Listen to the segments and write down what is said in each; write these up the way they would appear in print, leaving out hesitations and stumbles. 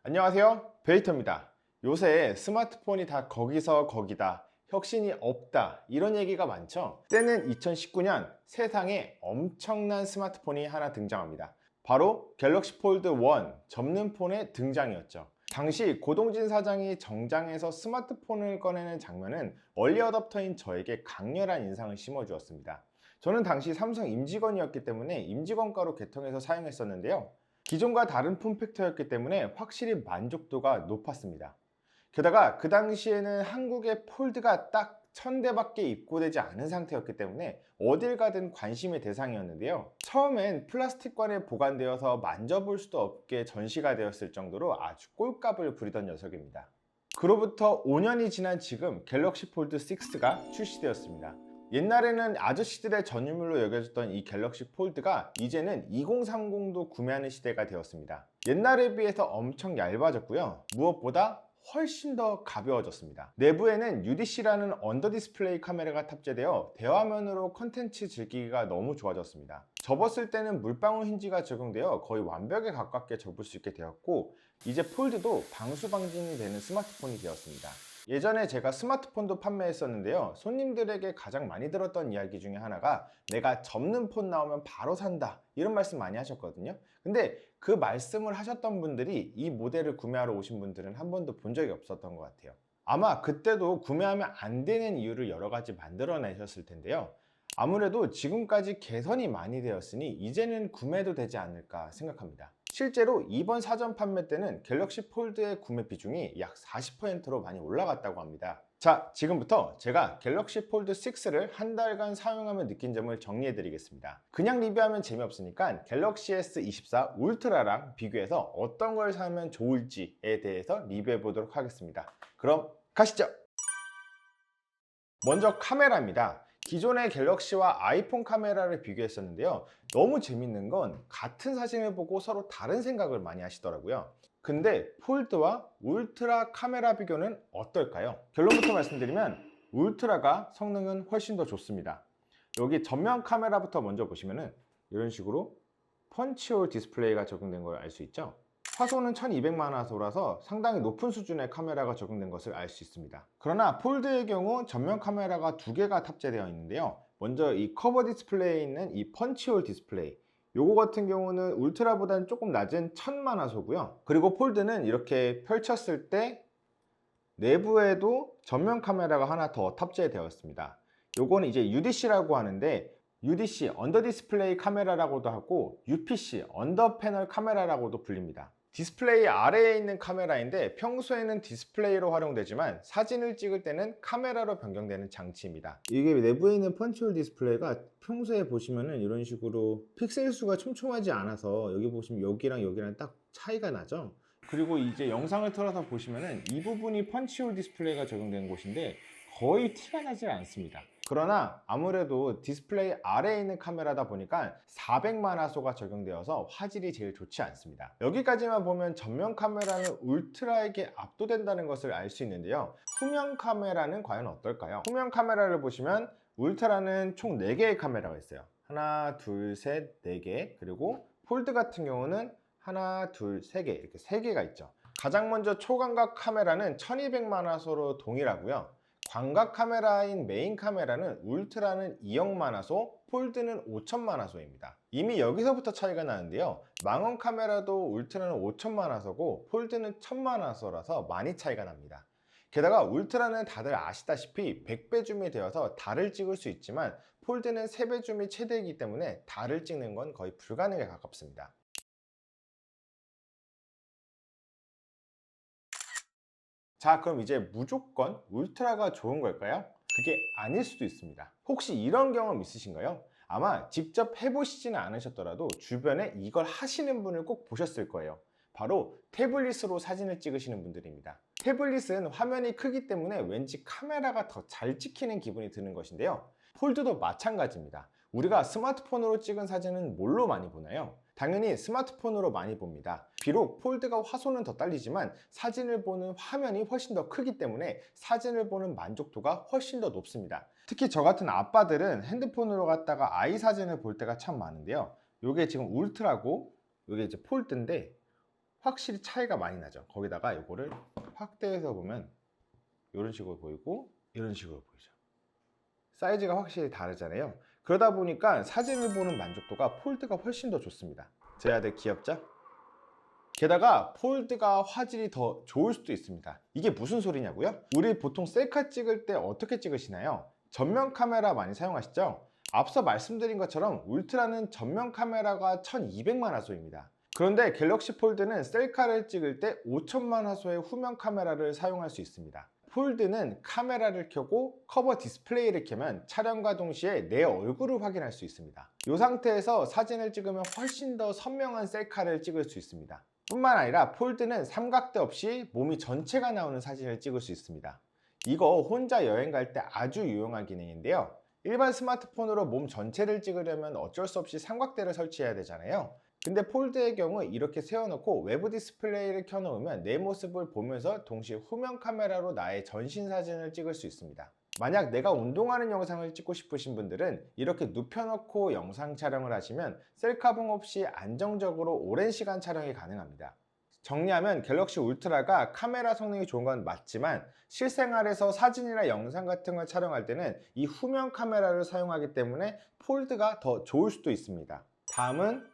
안녕하세요, 베이터입니다. 요새 스마트폰이 다 거기서 거기다, 혁신이 없다, 이런 얘기가 많죠. 때는 2019년 세상에 엄청난 스마트폰이 하나 등장합니다. 바로 갤럭시 폴드 1 접는 폰의 등장이었죠. 당시 고동진 사장이 정장에서 스마트폰을 꺼내는 장면은 얼리 어댑터인 저에게 강렬한 인상을 심어주었습니다. 저는 당시 삼성 임직원이었기 때문에 임직원가로 개통해서 사용했었는데요. 기존과 다른 폼팩터였기 때문에 확실히 만족도가 높았습니다. 게다가 그 당시에는 한국의 폴드가 딱 1000대밖에 입고되지 않은 상태였기 때문에 어딜 가든 관심의 대상이었는데요. 처음엔 플라스틱관에 보관되어서 만져볼 수도 없게 전시가 되었을 정도로 아주 꼴값을 부리던 녀석입니다. 그로부터 5년이 지난 지금 갤럭시 폴드 6가 출시되었습니다. 옛날에는 아저씨들의 전유물로 여겨졌던 이 갤럭시 폴드가 이제는 2030도 구매하는 시대가 되었습니다. 옛날에 비해서 엄청 얇아졌고요. 무엇보다 훨씬 더 가벼워졌습니다. 내부에는 UDC라는 언더 디스플레이 카메라가 탑재되어 대화면으로 컨텐츠 즐기기가 너무 좋아졌습니다. 접었을 때는 물방울 힌지가 적용되어 거의 완벽에 가깝게 접을 수 있게 되었고, 이제 폴드도 방수 방진이 되는 스마트폰이 되었습니다. 예전에 제가 스마트폰도 판매했었는데요. 손님들에게 가장 많이 들었던 이야기 중에 하나가 내가 접는 폰 나오면 바로 산다, 이런 말씀 많이 하셨거든요. 근데 그 말씀을 하셨던 분들이 이 모델을 구매하러 오신 분들은 한 번도 본 적이 없었던 것 같아요. 아마 그때도 구매하면 안 되는 이유를 여러 가지 만들어내셨을 텐데요. 아무래도 지금까지 개선이 많이 되었으니 이제는 구매도 되지 않을까 생각합니다. 실제로 이번 사전 판매 때는 갤럭시 폴드의 구매 비중이 약 40%로 많이 올라갔다고 합니다. 자, 지금부터 제가 갤럭시 폴드 6를 한 달간 사용하며 느낀 점을 정리해 드리겠습니다. 그냥 리뷰하면 재미없으니까 갤럭시 S24 울트라랑 비교해서 어떤 걸 사면 좋을지에 대해서 리뷰해 보도록 하겠습니다. 그럼 가시죠. 먼저 카메라입니다. 기존의 갤럭시와 아이폰 카메라를 비교했었는데요. 너무 재밌는 건 같은 사진을 보고 서로 다른 생각을 많이 하시더라고요. 근데 폴드와 울트라 카메라 비교는 어떨까요? 결론부터 말씀드리면 울트라가 성능은 훨씬 더 좋습니다. 여기 전면 카메라부터 먼저 보시면은 이런 식으로 펀치홀 디스플레이가 적용된 걸 알 수 있죠. 화소는 1200만화소라서 상당히 높은 수준의 카메라가 적용된 것을 알 수 있습니다. 그러나 폴드의 경우 전면 카메라가 두 개가 탑재되어 있는데요. 먼저 이 커버 디스플레이에 있는 이 펀치홀 디스플레이, 요거 같은 경우는 울트라보다는 조금 낮은 1000만화소고요. 그리고 폴드는 이렇게 펼쳤을 때 내부에도 전면 카메라가 하나 더 탑재되어 있습니다. 요거는 이제 UDC라고 하는데, UDC 언더 디스플레이 카메라라고도 하고 UPC 언더 패널 카메라라고도 불립니다. 디스플레이 아래에 있는 카메라인데 평소에는 디스플레이로 활용되지만 사진을 찍을 때는 카메라로 변경되는 장치입니다. 이게 내부에 있는 펀치홀 디스플레이가 평소에 보시면은 이런 식으로 픽셀 수가 촘촘하지 않아서 여기 보시면 여기랑 여기랑 딱 차이가 나죠. 그리고 이제 영상을 틀어서 보시면은 이 부분이 펀치홀 디스플레이가 적용된 곳인데 거의 티가 나지 않습니다. 그러나 아무래도 디스플레이 아래에 있는 카메라다 보니까 400만화소가 적용되어서 화질이 제일 좋지 않습니다. 여기까지만 보면 전면 카메라는 울트라에게 압도된다는 것을 알 수 있는데요. 후면 카메라는 과연 어떨까요? 후면 카메라를 보시면 울트라는 총 4개의 카메라가 있어요. 하나, 둘, 셋, 4개. 그리고 폴드 같은 경우는 하나, 둘, 세 개, 이렇게 3개가 있죠. 가장 먼저 초광각 카메라는 1200만화소로 동일하고요. 광각 카메라인 메인 카메라는 울트라는 2억만화소, 폴드는 5000만화소입니다. 이미 여기서부터 차이가 나는데요. 망원 카메라도 울트라는 5000만화소고 폴드는 1000만화소라서 많이 차이가 납니다. 게다가 울트라는 다들 아시다시피 100배 줌이 되어서 달을 찍을 수 있지만 폴드는 3배 줌이 최대이기 때문에 달을 찍는 건 거의 불가능에 가깝습니다. 자, 그럼 이제 무조건 울트라가 좋은 걸까요? 그게 아닐 수도 있습니다. 혹시 이런 경험 있으신가요? 아마 직접 해보시지는 않으셨더라도 주변에 이걸 하시는 분을 꼭 보셨을 거예요. 바로 태블릿으로 사진을 찍으시는 분들입니다. 태블릿은 화면이 크기 때문에 왠지 카메라가 더 잘 찍히는 기분이 드는 것인데요. 폴드도 마찬가지입니다. 우리가 스마트폰으로 찍은 사진은 뭘로 많이 보나요? 당연히 스마트폰으로 많이 봅니다. 비록 폴드가 화소는 더 딸리지만 사진을 보는 화면이 훨씬 더 크기 때문에 사진을 보는 만족도가 훨씬 더 높습니다. 특히 저 같은 아빠들은 핸드폰으로 갖다가 아이 사진을 볼 때가 참 많은데요. 이게 지금 울트라고 이게 이제 폴드인데 확실히 차이가 많이 나죠. 거기다가 이거를 확대해서 보면 이런 식으로 보이고 이런 식으로 보이죠. 사이즈가 확실히 다르잖아요. 그러다 보니까 사진을 보는 만족도가 폴드가 훨씬 더 좋습니다. 제 아들 귀엽죠? 게다가 폴드가 화질이 더 좋을 수도 있습니다. 이게 무슨 소리냐고요? 우리 보통 셀카 찍을 때 어떻게 찍으시나요? 전면 카메라 많이 사용하시죠? 앞서 말씀드린 것처럼 울트라는 전면 카메라가 1200만 화소입니다. 그런데 갤럭시 폴드는 셀카를 찍을 때 5000만 화소의 후면 카메라를 사용할 수 있습니다. 폴드는 카메라를 켜고 커버 디스플레이를 켜면 촬영과 동시에 내 얼굴을 확인할 수 있습니다. 이 상태에서 사진을 찍으면 훨씬 더 선명한 셀카를 찍을 수 있습니다. 뿐만 아니라 폴드는 삼각대 없이 몸이 전체가 나오는 사진을 찍을 수 있습니다. 이거 혼자 여행 갈 때 아주 유용한 기능인데요. 일반 스마트폰으로 몸 전체를 찍으려면 어쩔 수 없이 삼각대를 설치해야 되잖아요. 근데 폴드의 경우 이렇게 세워놓고 외부 디스플레이를 켜놓으면 내 모습을 보면서 동시에 후면 카메라로 나의 전신 사진을 찍을 수 있습니다. 만약 내가 운동하는 영상을 찍고 싶으신 분들은 이렇게 눕혀놓고 영상 촬영을 하시면 셀카봉 없이 안정적으로 오랜 시간 촬영이 가능합니다. 정리하면 갤럭시 울트라가 카메라 성능이 좋은 건 맞지만 실생활에서 사진이나 영상 같은 걸 촬영할 때는 이 후면 카메라를 사용하기 때문에 폴드가 더 좋을 수도 있습니다. 다음은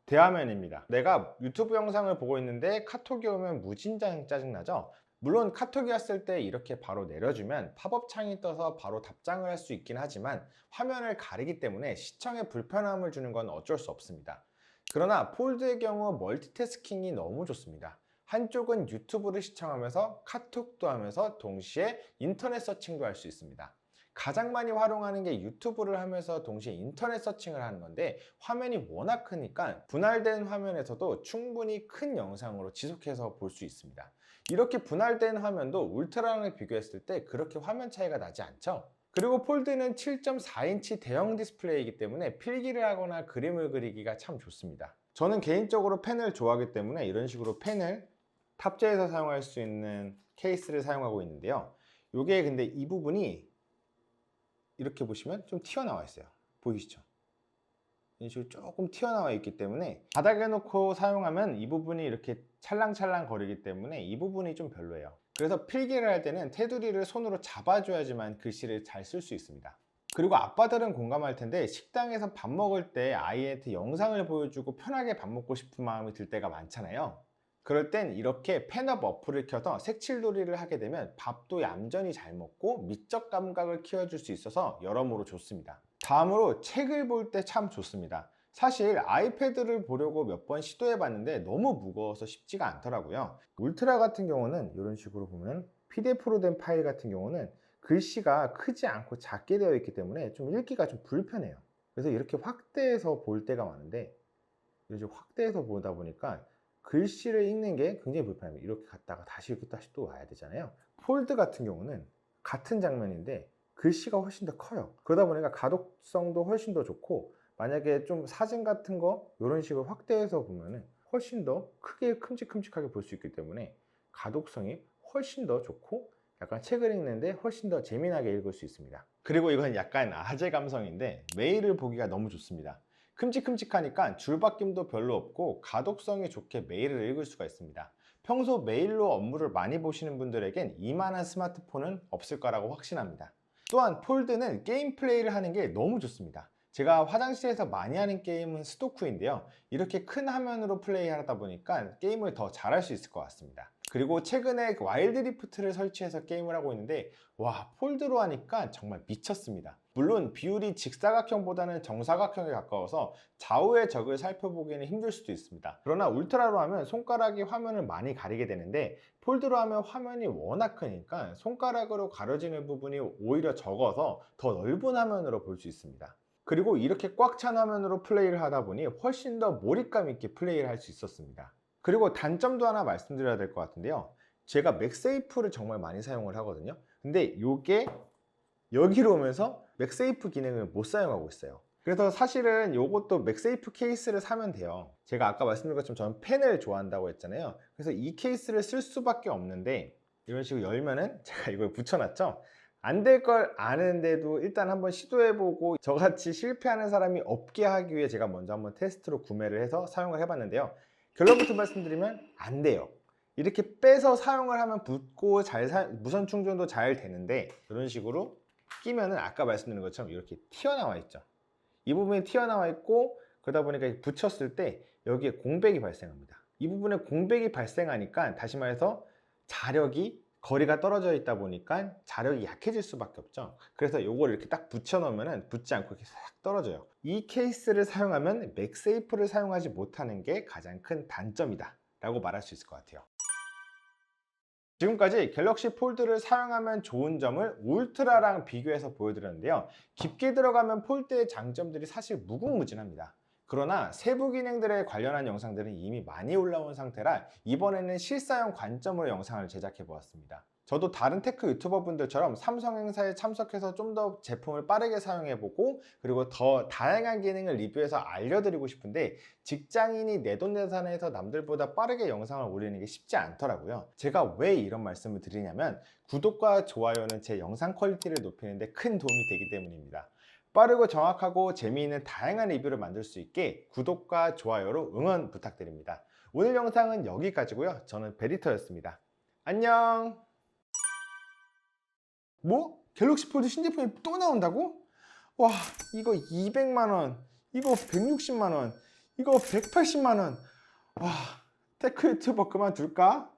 대화면입니다. 내가 유튜브 영상을 보고 있는데 카톡이 오면 무진장 짜증나죠? 물론 카톡이 왔을 때 이렇게 바로 내려주면 팝업 창이 떠서 바로 답장을 할 수 있긴 하지만 화면을 가리기 때문에 시청에 불편함을 주는 건 어쩔 수 없습니다. 그러나 폴드의 경우 멀티태스킹이 너무 좋습니다. 한쪽은 유튜브를 시청하면서 카톡도 하면서 동시에 인터넷 서칭도 할 수 있습니다. 가장 많이 활용하는 게 유튜브를 하면서 동시에 인터넷 서칭을 하는 건데 화면이 워낙 크니까 분할된 화면에서도 충분히 큰 영상으로 지속해서 볼 수 있습니다. 이렇게 분할된 화면도 울트라랑 비교했을 때 그렇게 화면 차이가 나지 않죠? 그리고 폴드는 7.4인치 대형 디스플레이이기 때문에 필기를 하거나 그림을 그리기가 참 좋습니다. 저는 개인적으로 펜을 좋아하기 때문에 이런 식으로 펜을 탑재해서 사용할 수 있는 케이스를 사용하고 있는데요. 이게 근데 이 부분이 이렇게 보시면 좀 튀어나와 있어요. 보이시죠? 이런 식으로 조금 튀어나와 있기 때문에 바닥에 놓고 사용하면 이 부분이 이렇게 찰랑찰랑 거리기 때문에 이 부분이 좀 별로예요. 그래서 필기를 할 때는 테두리를 손으로 잡아줘야지만 글씨를 잘 쓸 수 있습니다. 그리고 아빠들은 공감할 텐데 식당에서 밥 먹을 때 아이한테 영상을 보여주고 편하게 밥 먹고 싶은 마음이 들 때가 많잖아요. 그럴 땐 이렇게 펜업 어플을 켜서 색칠놀이를 하게 되면 밥도 얌전히 잘 먹고 미적 감각을 키워줄 수 있어서 여러모로 좋습니다. 다음으로 책을 볼 때 참 좋습니다. 사실 아이패드를 보려고 몇 번 시도해 봤는데 너무 무거워서 쉽지가 않더라고요. 울트라 같은 경우는 이런 식으로 보면 PDF로 된 파일 같은 경우는 글씨가 크지 않고 작게 되어 있기 때문에 좀 읽기가 좀 불편해요. 그래서 이렇게 확대해서 볼 때가 많은데 이렇게 확대해서 보다 보니까 글씨를 읽는 게 굉장히 불편합니다. 이렇게 갔다가 다시 이렇게 다시 또 와야 되잖아요. 폴드 같은 경우는 같은 장면인데 글씨가 훨씬 더 커요. 그러다 보니까 가독성도 훨씬 더 좋고 만약에 좀 사진 같은 거 이런 식으로 확대해서 보면은 훨씬 더 크게 큼직큼직하게 볼 수 있기 때문에 가독성이 훨씬 더 좋고 약간 책을 읽는데 훨씬 더 재미나게 읽을 수 있습니다. 그리고 이건 약간 아재 감성인데 메일을 보기가 너무 좋습니다. 큼직큼직하니까 줄바뀜도 별로 없고 가독성이 좋게 메일을 읽을 수가 있습니다. 평소 메일로 업무를 많이 보시는 분들에겐 이만한 스마트폰은 없을 거라고 확신합니다. 또한 폴드는 게임 플레이를 하는 게 너무 좋습니다. 제가 화장실에서 많이 하는 게임은 스토쿠인데요. 이렇게 큰 화면으로 플레이하다 보니까 게임을 더 잘할 수 있을 것 같습니다. 그리고 최근에 와일드 리프트를 설치해서 게임을 하고 있는데 와, 폴드로 하니까 정말 미쳤습니다. 물론 비율이 직사각형보다는 정사각형에 가까워서 좌우의 적을 살펴보기에는 힘들 수도 있습니다. 그러나 울트라로 하면 손가락이 화면을 많이 가리게 되는데 폴드로 하면 화면이 워낙 크니까 손가락으로 가려지는 부분이 오히려 적어서 더 넓은 화면으로 볼 수 있습니다. 그리고 이렇게 꽉 찬 화면으로 플레이를 하다 보니 훨씬 더 몰입감 있게 플레이를 할 수 있었습니다. 그리고 단점도 하나 말씀드려야 될 것 같은데요. 제가 맥세이프를 정말 많이 사용을 하거든요. 근데 이게 여기로 오면서 맥세이프 기능을 못 사용하고 있어요. 그래서 사실은 이것도 맥세이프 케이스를 사면 돼요. 제가 아까 말씀드린 것처럼 저는 펜을 좋아한다고 했잖아요. 그래서 이 케이스를 쓸 수밖에 없는데 이런 식으로 열면은 제가 이걸 붙여놨죠. 안 될 걸 아는데도 일단 한번 시도해보고 저같이 실패하는 사람이 없게 하기 위해 제가 먼저 한번 테스트로 구매를 해서 사용을 해봤는데요. 결론부터 말씀드리면 안 돼요. 이렇게 빼서 사용을 하면 붙고 무선 충전도 잘 되는데 이런 식으로 끼면은 아까 말씀드린 것처럼 이렇게 튀어나와 있죠. 이 부분이 튀어나와 있고 그러다 보니까 붙였을 때 여기에 공백이 발생합니다. 이 부분에 공백이 발생하니까 다시 말해서 거리가 떨어져 있다 보니까 자력이 약해질 수밖에 없죠. 그래서 이걸 이렇게 딱 붙여 놓으면 붙지 않고 이렇게 싹 떨어져요. 이 케이스를 사용하면 맥세이프를 사용하지 못하는 게 가장 큰 단점이다 라고 말할 수 있을 것 같아요. 지금까지 갤럭시 폴드를 사용하면 좋은 점을 울트라랑 비교해서 보여드렸는데요. 깊게 들어가면 폴드의 장점들이 사실 무궁무진합니다. 그러나 세부 기능들에 관련한 영상들은 이미 많이 올라온 상태라 이번에는 실사용 관점으로 영상을 제작해 보았습니다. 저도 다른 테크 유튜버 분들처럼 삼성 행사에 참석해서 좀 더 제품을 빠르게 사용해 보고 그리고 더 다양한 기능을 리뷰해서 알려드리고 싶은데 직장인이 내돈내산해서 남들보다 빠르게 영상을 올리는 게 쉽지 않더라고요. 제가 왜 이런 말씀을 드리냐면 구독과 좋아요는 제 영상 퀄리티를 높이는 데 큰 도움이 되기 때문입니다. 빠르고 정확하고 재미있는 다양한 리뷰를 만들 수 있게 구독과 좋아요로 응원 부탁드립니다. 오늘 영상은 여기까지고요. 저는 베리터였습니다. 안녕. 뭐? 갤럭시 폴드 신제품이 또 나온다고? 와, 이거 200만원, 이거 160만원, 이거 180만원. 와, 테크 유튜버 그만둘까?